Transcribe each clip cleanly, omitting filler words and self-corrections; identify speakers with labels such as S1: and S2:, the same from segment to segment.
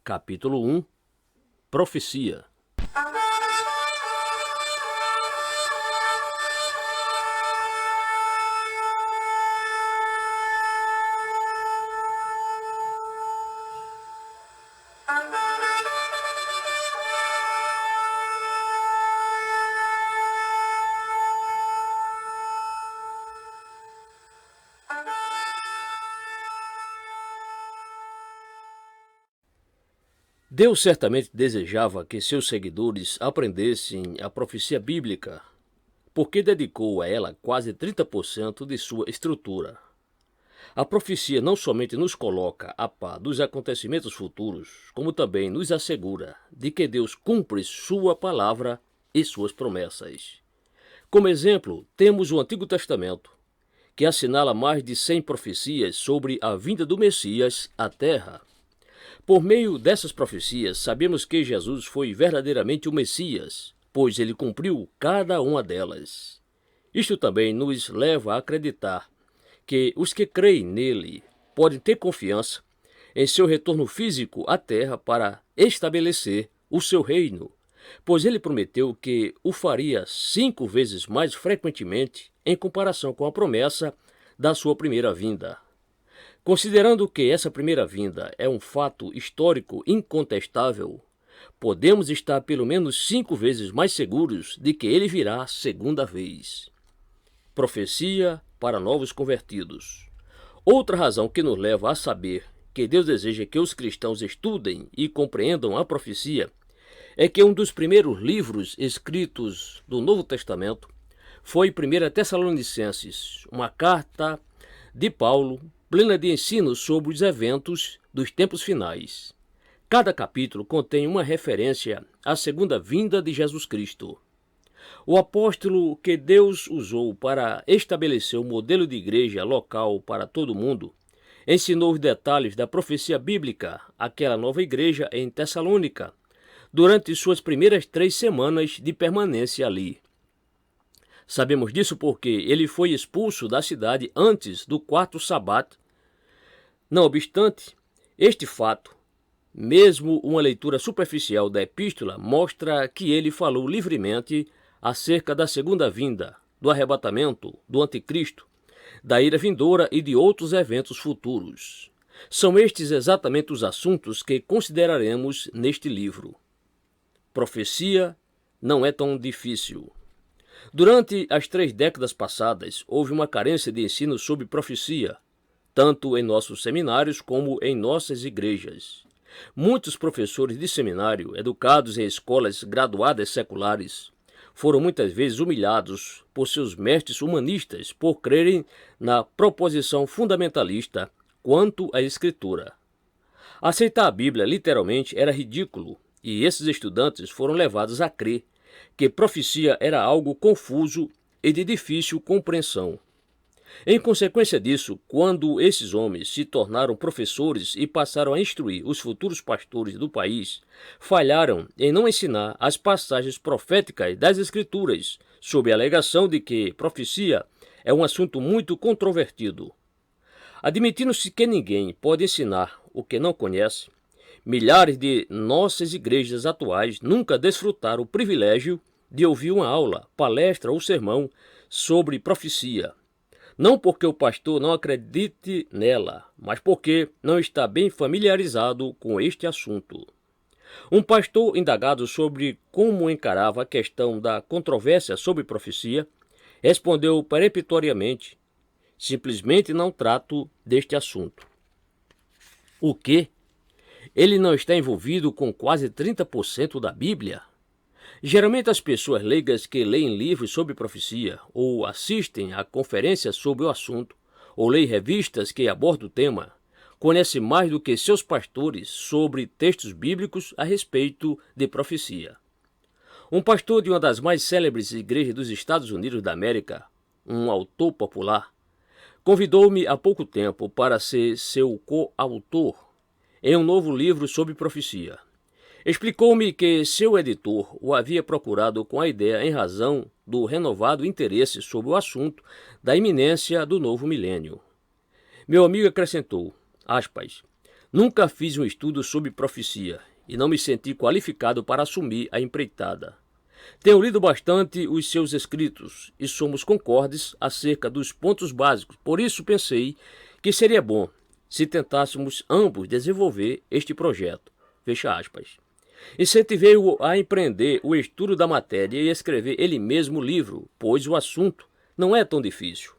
S1: Capítulo 1 Profecia. Deus certamente desejava que seus seguidores aprendessem a profecia bíblica, porque dedicou a ela quase 30% de sua estrutura. A profecia não somente nos coloca a par dos acontecimentos futuros, como também nos assegura de que Deus cumpre sua palavra e suas promessas. Como exemplo, temos o Antigo Testamento, que assinala mais de 100 profecias sobre a vinda do Messias à Terra. Por meio dessas profecias, sabemos que Jesus foi verdadeiramente o Messias, pois ele cumpriu cada uma delas. Isto também nos leva a acreditar que os que creem nele podem ter confiança em seu retorno físico à Terra para estabelecer o seu reino, pois ele prometeu que o faria 5 vezes mais frequentemente em comparação com a promessa da sua primeira vinda. Considerando que essa primeira vinda é um fato histórico incontestável, podemos estar pelo menos 5 vezes mais seguros de que ele virá a segunda vez. Profecia para novos convertidos. Outra razão que nos leva a saber que Deus deseja que os cristãos estudem e compreendam a profecia é que um dos primeiros livros escritos do Novo Testamento foi 1 Tessalonicenses, uma carta de Paulo plena de ensino sobre os eventos dos tempos finais. Cada capítulo contém uma referência à segunda vinda de Jesus Cristo. O apóstolo que Deus usou para estabelecer o modelo de igreja local para todo o mundo ensinou os detalhes da profecia bíblica àquela nova igreja em Tessalônica durante suas primeiras 3 semanas de permanência ali. Sabemos disso porque ele foi expulso da cidade antes do 4º sábado. Não obstante, este fato, mesmo uma leitura superficial da epístola, mostra que ele falou livremente acerca da segunda vinda, do arrebatamento, do anticristo, da ira vindoura e de outros eventos futuros. São estes exatamente os assuntos que consideraremos neste livro. Profecia não é tão difícil. Durante as 3 décadas passadas, houve uma carência de ensino sobre profecia, tanto em nossos seminários como em nossas igrejas. Muitos professores de seminário, educados em escolas graduadas seculares, foram muitas vezes humilhados por seus mestres humanistas por crerem na proposição fundamentalista quanto à Escritura. Aceitar a Bíblia literalmente era ridículo, e esses estudantes foram levados a crer que profecia era algo confuso e de difícil compreensão. Em consequência disso, quando esses homens se tornaram professores e passaram a instruir os futuros pastores do país, falharam em não ensinar as passagens proféticas das Escrituras, sob a alegação de que profecia é um assunto muito controvertido. Admitindo-se que ninguém pode ensinar o que não conhece, milhares de nossas igrejas atuais nunca desfrutaram o privilégio de ouvir uma aula, palestra ou sermão sobre profecia. Não porque o pastor não acredite nela, mas porque não está bem familiarizado com este assunto. Um pastor indagado sobre como encarava a questão da controvérsia sobre profecia, respondeu peremptoriamente: simplesmente não trato deste assunto. O quê? Ele não está envolvido com quase 30% da Bíblia? Geralmente as pessoas leigas que leem livros sobre profecia, ou assistem a conferências sobre o assunto, ou leem revistas que abordam o tema, conhecem mais do que seus pastores sobre textos bíblicos a respeito de profecia. Um pastor de uma das mais célebres igrejas dos Estados Unidos da América, um autor popular, convidou-me há pouco tempo para ser seu coautor em um novo livro sobre profecia. Explicou-me que seu editor o havia procurado com a ideia em razão do renovado interesse sobre o assunto da iminência do novo milênio. Meu amigo acrescentou, aspas, Nunca fiz um estudo sobre profecia e não me senti qualificado para assumir a empreitada. Tenho lido bastante os seus escritos e somos concordes acerca dos pontos básicos, por isso pensei que seria bom se tentássemos ambos desenvolver este projeto. Fecha aspas. Incentivei-o a empreender o estudo da matéria e escrever ele mesmo o livro, pois o assunto não é tão difícil.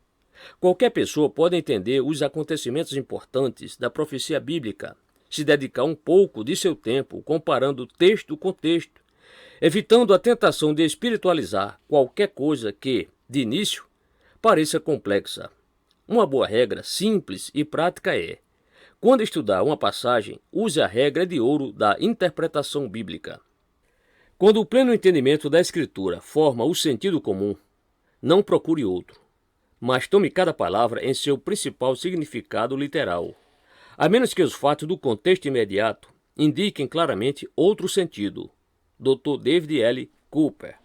S1: Qualquer pessoa pode entender os acontecimentos importantes da profecia bíblica, se dedicar um pouco de seu tempo comparando texto com texto, evitando a tentação de espiritualizar qualquer coisa que, de início, pareça complexa. Uma boa regra simples e prática é: quando estudar uma passagem, use a regra de ouro da interpretação bíblica. Quando o pleno entendimento da Escritura forma o sentido comum, não procure outro, mas tome cada palavra em seu principal significado literal, a menos que os fatos do contexto imediato indiquem claramente outro sentido. Dr. David L. Cooper.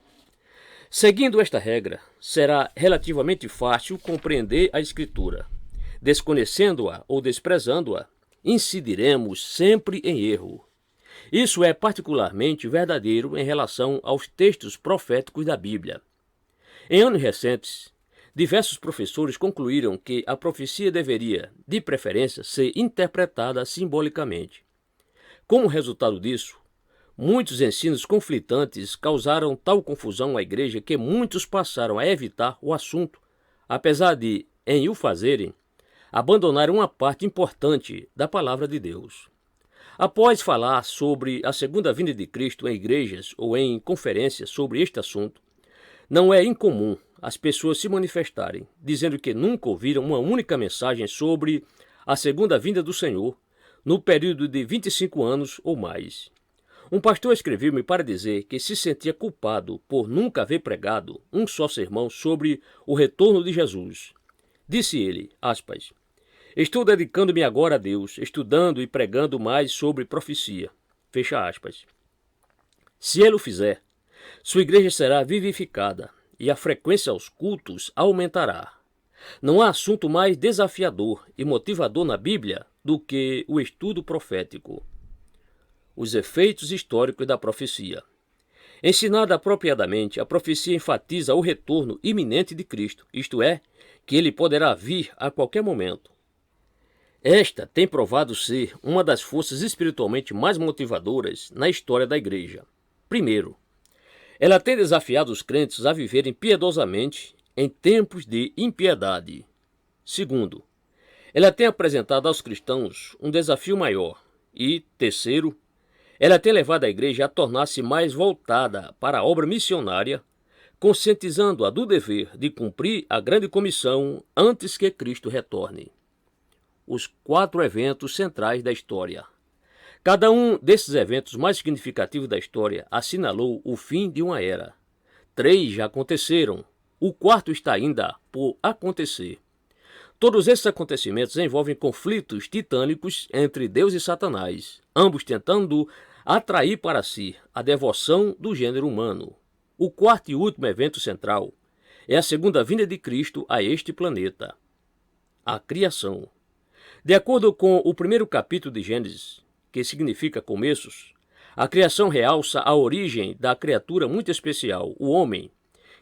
S1: Seguindo esta regra, será relativamente fácil compreender a Escritura. Desconhecendo-a ou desprezando-a, incidiremos sempre em erro. Isso é particularmente verdadeiro em relação aos textos proféticos da Bíblia. Em anos recentes, diversos professores concluíram que a profecia deveria, de preferência, ser interpretada simbolicamente. Como resultado disso, muitos ensinos conflitantes causaram tal confusão à igreja que muitos passaram a evitar o assunto, apesar de, em o fazerem, abandonar uma parte importante da palavra de Deus. Após falar sobre a segunda vinda de Cristo em igrejas ou em conferências sobre este assunto, não é incomum as pessoas se manifestarem, dizendo que nunca ouviram uma única mensagem sobre a segunda vinda do Senhor no período de 25 anos ou mais. Um pastor escreveu-me para dizer que se sentia culpado por nunca haver pregado um só sermão sobre o retorno de Jesus. Disse ele, aspas, estou dedicando-me agora a Deus, estudando e pregando mais sobre profecia. Fecha aspas. Se ele o fizer, sua igreja será vivificada e a frequência aos cultos aumentará. Não há assunto mais desafiador e motivador na Bíblia do que o estudo profético. Os efeitos históricos da profecia. Ensinada apropriadamente, a profecia enfatiza o retorno iminente de Cristo, isto é, que ele poderá vir a qualquer momento. Esta tem provado ser uma das forças espiritualmente mais motivadoras na história da igreja. Primeiro, ela tem desafiado os crentes a viverem piedosamente em tempos de impiedade. Segundo, ela tem apresentado aos cristãos um desafio maior. E, terceiro, ela tem levado a igreja a tornar-se mais voltada para a obra missionária, conscientizando-a do dever de cumprir a grande comissão antes que Cristo retorne. Os 4 eventos centrais da história. Cada um desses eventos mais significativos da história assinalou o fim de uma era. 3 já aconteceram, o 4º está ainda por acontecer. Todos esses acontecimentos envolvem conflitos titânicos entre Deus e Satanás, ambos tentando atrair para si a devoção do gênero humano. O 4º e último evento central é a segunda vinda de Cristo a este planeta. A criação. De acordo com o primeiro capítulo de Gênesis, que significa começos, a criação realça a origem da criatura muito especial, o homem,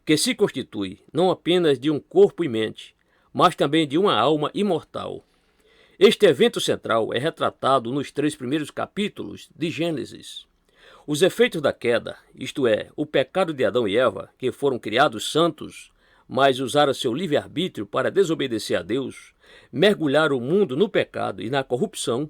S1: que se constitui não apenas de um corpo e mente, mas também de uma alma imortal. Este evento central é retratado nos 3 primeiros capítulos de Gênesis. Os efeitos da queda, isto é, o pecado de Adão e Eva, que foram criados santos, mas usaram seu livre-arbítrio para desobedecer a Deus, mergulharam o mundo no pecado e na corrupção,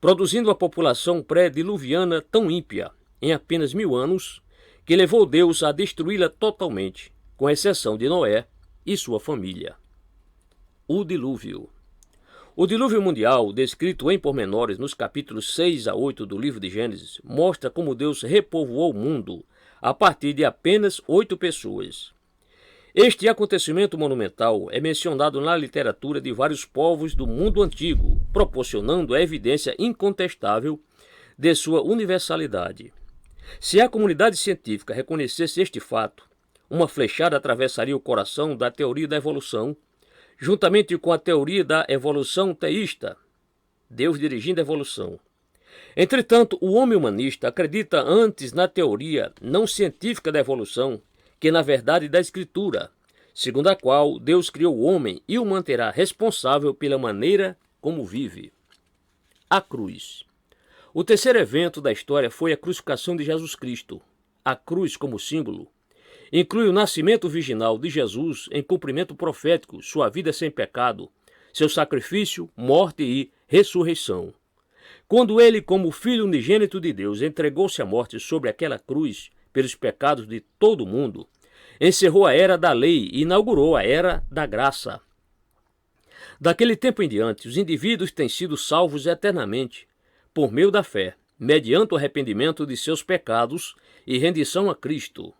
S1: produzindo uma população pré-diluviana tão ímpia, em apenas 1000 anos, que levou Deus a destruí-la totalmente, com exceção de Noé e sua família. O dilúvio. O dilúvio mundial, descrito em pormenores nos capítulos 6 a 8 do livro de Gênesis, mostra como Deus repovoou o mundo a partir de apenas 8 pessoas. Este acontecimento monumental é mencionado na literatura de vários povos do mundo antigo, proporcionando a evidência incontestável de sua universalidade. Se a comunidade científica reconhecesse este fato, uma flechada atravessaria o coração da teoria da evolução, juntamente com a teoria da evolução teísta. Deus dirigindo a evolução. Entretanto, o homem humanista acredita antes na teoria não científica da evolução que na verdade da Escritura, segundo a qual Deus criou o homem e o manterá responsável pela maneira como vive. A cruz. O terceiro evento da história foi a crucificação de Jesus Cristo. A cruz, como símbolo, inclui o nascimento virginal de Jesus em cumprimento profético, sua vida sem pecado, seu sacrifício, morte e ressurreição. Quando ele, como Filho unigênito de Deus, entregou-se à morte sobre aquela cruz pelos pecados de todo o mundo, encerrou a era da lei e inaugurou a era da graça. Daquele tempo em diante, os indivíduos têm sido salvos eternamente por meio da fé, mediante o arrependimento de seus pecados e rendição a Cristo.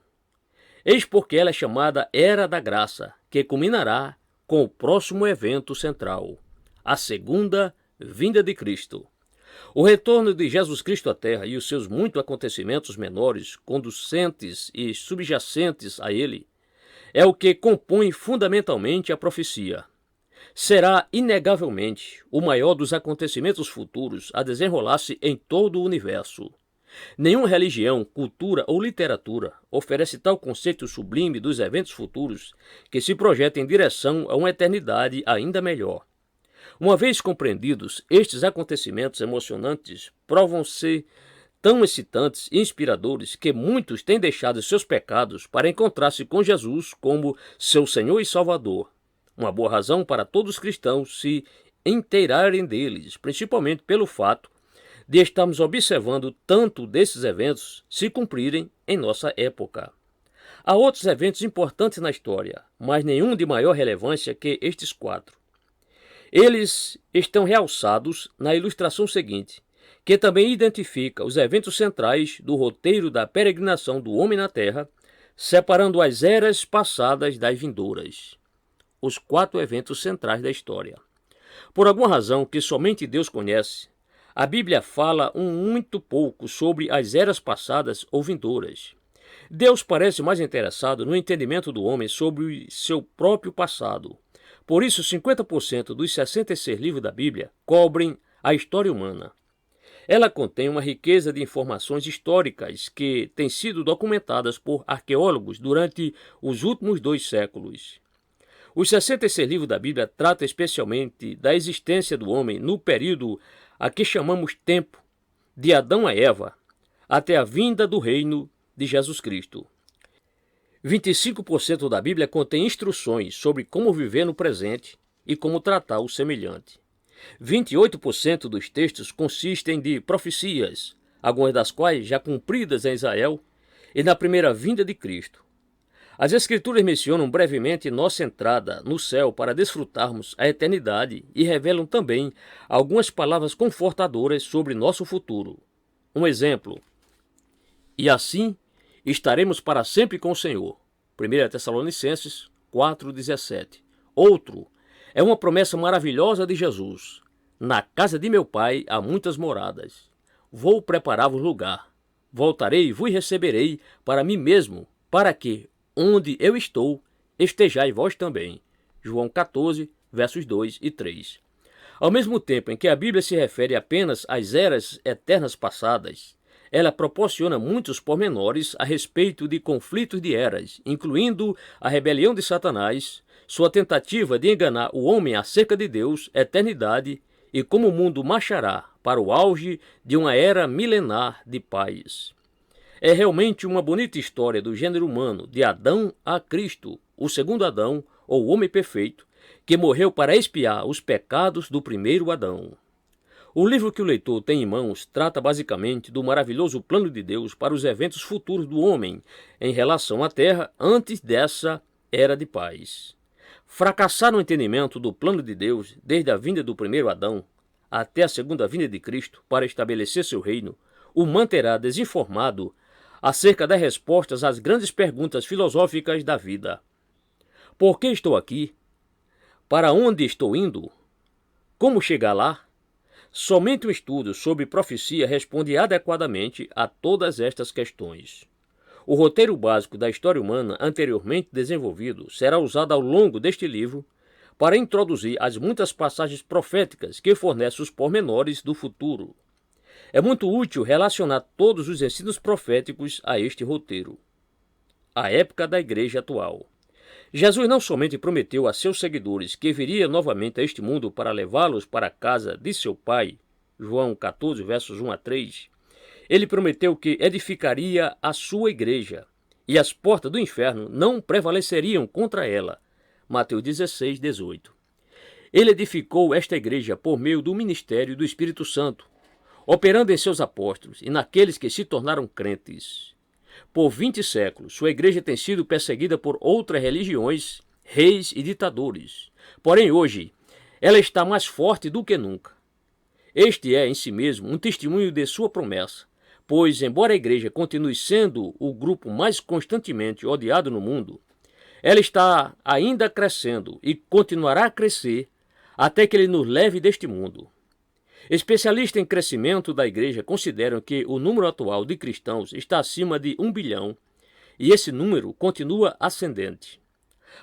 S1: Eis porque ela é chamada Era da Graça, que culminará com o próximo evento central, a segunda vinda de Cristo. O retorno de Jesus Cristo à Terra e os seus muitos acontecimentos menores, conducentes e subjacentes a ele, é o que compõe fundamentalmente a profecia. Será, inegavelmente, o maior dos acontecimentos futuros a desenrolar-se em todo o universo. Nenhuma religião, cultura ou literatura oferece tal conceito sublime dos eventos futuros que se projeta em direção a uma eternidade ainda melhor. Uma vez compreendidos, estes acontecimentos emocionantes provam-se tão excitantes e inspiradores que muitos têm deixado seus pecados para encontrar-se com Jesus como seu Senhor e Salvador. Uma boa razão para todos os cristãos se inteirarem deles, principalmente pelo fato de estarmos observando tanto desses eventos se cumprirem em nossa época. Há outros eventos importantes na história, mas nenhum de maior relevância que estes quatro. Eles estão realçados na ilustração seguinte, que também identifica os eventos centrais do roteiro da peregrinação do homem na Terra, separando as eras passadas das vindouras. Os quatro eventos centrais da história. Por alguma razão que somente Deus conhece, a Bíblia fala muito pouco sobre as eras passadas ou vindouras. Deus parece mais interessado no entendimento do homem sobre o seu próprio passado. Por isso, 50% dos 66 livros da Bíblia cobrem a história humana. Ela contém uma riqueza de informações históricas que têm sido documentadas por arqueólogos durante os últimos 2 séculos. Os 66 livros da Bíblia tratam especialmente da existência do homem no período a que chamamos tempo, de Adão a Eva, até a vinda do reino de Jesus Cristo. 25% da Bíblia contém instruções sobre como viver no presente e como tratar o semelhante. 28% dos textos consistem de profecias, algumas das quais já cumpridas em Israel e na primeira vinda de Cristo. As Escrituras mencionam brevemente nossa entrada no céu para desfrutarmos a eternidade e revelam também algumas palavras confortadoras sobre nosso futuro. Um exemplo: e assim estaremos para sempre com o Senhor. 1 Tessalonicenses 4,17. Outro é uma promessa maravilhosa de Jesus: na casa de meu Pai há muitas moradas. Vou preparar-vos lugar. Voltarei e vos receberei para mim mesmo, para que, onde eu estou, estejais vós também. João 14, versos 2 e 3. Ao mesmo tempo em que a Bíblia se refere apenas às eras eternas passadas, ela proporciona muitos pormenores a respeito de conflitos de eras, incluindo a rebelião de Satanás, sua tentativa de enganar o homem acerca de Deus, eternidade e como o mundo marchará para o auge de uma era milenar de paz. É realmente uma bonita história do gênero humano, de Adão a Cristo, o segundo Adão, ou homem perfeito, que morreu para expiar os pecados do primeiro Adão. O livro que o leitor tem em mãos trata basicamente do maravilhoso plano de Deus para os eventos futuros do homem em relação à Terra antes dessa era de paz. Fracassar no entendimento do plano de Deus desde a vinda do primeiro Adão até a segunda vinda de Cristo para estabelecer seu reino o manterá desinformado acerca das respostas às grandes perguntas filosóficas da vida. Por que estou aqui? Para onde estou indo? Como chegar lá? Somente um estudo sobre profecia responde adequadamente a todas estas questões. O roteiro básico da história humana anteriormente desenvolvido será usado ao longo deste livro para introduzir as muitas passagens proféticas que fornecem os pormenores do futuro. É muito útil relacionar todos os ensinos proféticos a este roteiro. A época da igreja atual. Jesus não somente prometeu a seus seguidores que viria novamente a este mundo para levá-los para a casa de seu Pai, João 14, versos 1 a 3, ele prometeu que edificaria a sua igreja, e as portas do inferno não prevaleceriam contra ela, Mateus 16, 18. Ele edificou esta igreja por meio do ministério do Espírito Santo, operando em seus apóstolos e naqueles que se tornaram crentes. Por 20 séculos, sua igreja tem sido perseguida por outras religiões, reis e ditadores. Porém, hoje, ela está mais forte do que nunca. Este é, em si mesmo, um testemunho de sua promessa, pois, embora a igreja continue sendo o grupo mais constantemente odiado no mundo, ela está ainda crescendo e continuará a crescer até que ele nos leve deste mundo. Especialistas em crescimento da igreja consideram que o número atual de cristãos está acima de 1 bilhão e esse número continua ascendente.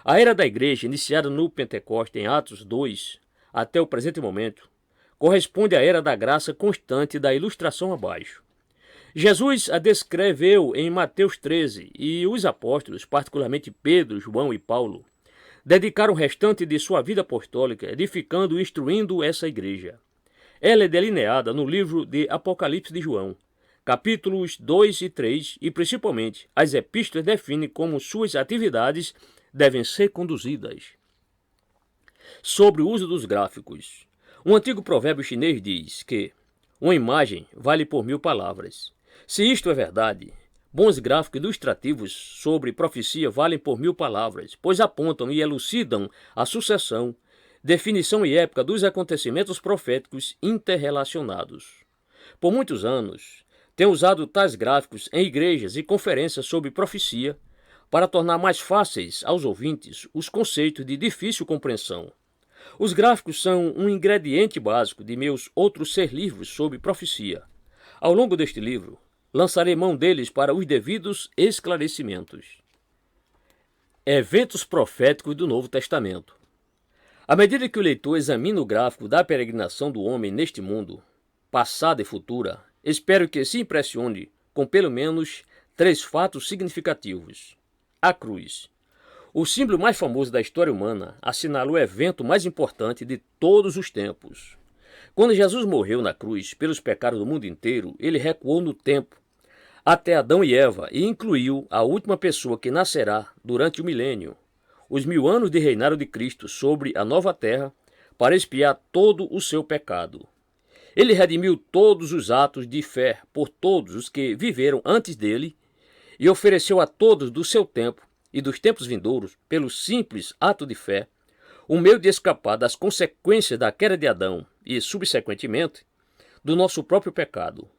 S1: A era da igreja, iniciada no Pentecostes em Atos 2 até o presente momento, corresponde à era da graça constante da ilustração abaixo. Jesus a descreveu em Mateus 13 e os apóstolos, particularmente Pedro, João e Paulo, dedicaram o restante de sua vida apostólica edificando e instruindo essa igreja. Ela é delineada no livro de Apocalipse de João, capítulos 2 e 3, e principalmente as epístolas definem como suas atividades devem ser conduzidas. Sobre o uso dos gráficos. Um antigo provérbio chinês diz que uma imagem vale por 1000 palavras. Se isto é verdade, bons gráficos ilustrativos sobre profecia valem por 1000 palavras, pois apontam e elucidam a sucessão, definição e época dos acontecimentos proféticos interrelacionados. Por muitos anos, tenho usado tais gráficos em igrejas e conferências sobre profecia para tornar mais fáceis aos ouvintes os conceitos de difícil compreensão. Os gráficos são um ingrediente básico de meus outros 6 livros sobre profecia. Ao longo deste livro, lançarei mão deles para os devidos esclarecimentos. Eventos proféticos do Novo Testamento. À medida que o leitor examina o gráfico da peregrinação do homem neste mundo, passada e futura, espero que se impressione com pelo menos 3 fatos significativos. A cruz. O símbolo mais famoso da história humana assinala o evento mais importante de todos os tempos. Quando Jesus morreu na cruz pelos pecados do mundo inteiro, ele recuou no tempo até Adão e Eva e incluiu a última pessoa que nascerá durante o milênio, os 1000 anos de reinado de Cristo sobre a nova terra, para expiar todo o seu pecado. Ele redimiu todos os atos de fé por todos os que viveram antes dele e ofereceu a todos do seu tempo e dos tempos vindouros, pelo simples ato de fé, um meio de escapar das consequências da queda de Adão e, subsequentemente, do nosso próprio pecado.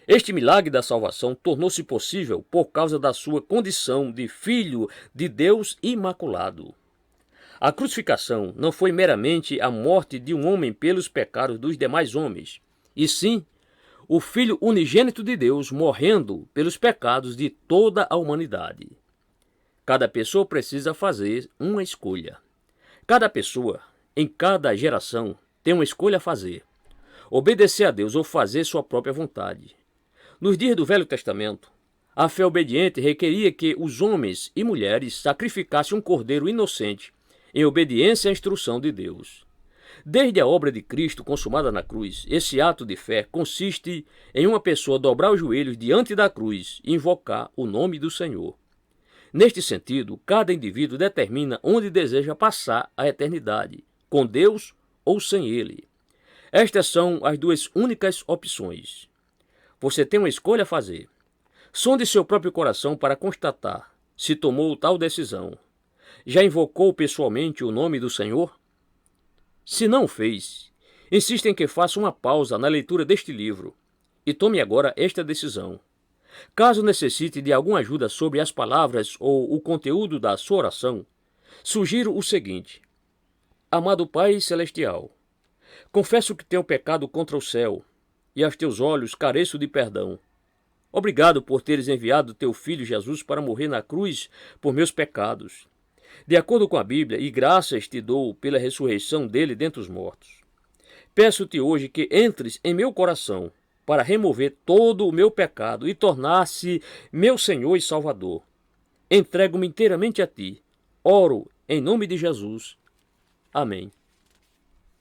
S1: Este milagre da salvação tornou-se possível por causa da sua condição de Filho de Deus imaculado. A crucificação não foi meramente a morte de um homem pelos pecados dos demais homens, e sim o Filho unigênito de Deus morrendo pelos pecados de toda a humanidade. Cada pessoa precisa fazer uma escolha. Cada pessoa, em cada geração, tem uma escolha a fazer: obedecer a Deus ou fazer sua própria vontade. Nos dias do Velho Testamento, a fé obediente requeria que os homens e mulheres sacrificassem um cordeiro inocente em obediência à instrução de Deus. Desde a obra de Cristo consumada na cruz, esse ato de fé consiste em uma pessoa dobrar os joelhos diante da cruz e invocar o nome do Senhor. Neste sentido, cada indivíduo determina onde deseja passar a eternidade, com Deus ou sem Ele. Estas são as 2 únicas opções. Você tem uma escolha a fazer. Sonde seu próprio coração para constatar se tomou tal decisão. Já invocou pessoalmente o nome do Senhor? Se não o fez, insista em que faça uma pausa na leitura deste livro e tome agora esta decisão. Caso necessite de alguma ajuda sobre as palavras ou o conteúdo da sua oração, sugiro o seguinte: Amado Pai Celestial, confesso que tenho pecado contra o céu e aos teus olhos careço de perdão. Obrigado por teres enviado teu Filho Jesus para morrer na cruz por meus pecados. De acordo com a Bíblia, e graças te dou pela ressurreição dele dentre os mortos. Peço-te hoje que entres em meu coração para remover todo o meu pecado e tornar-se meu Senhor e Salvador. Entrego-me inteiramente a ti. Oro em nome de Jesus. Amém.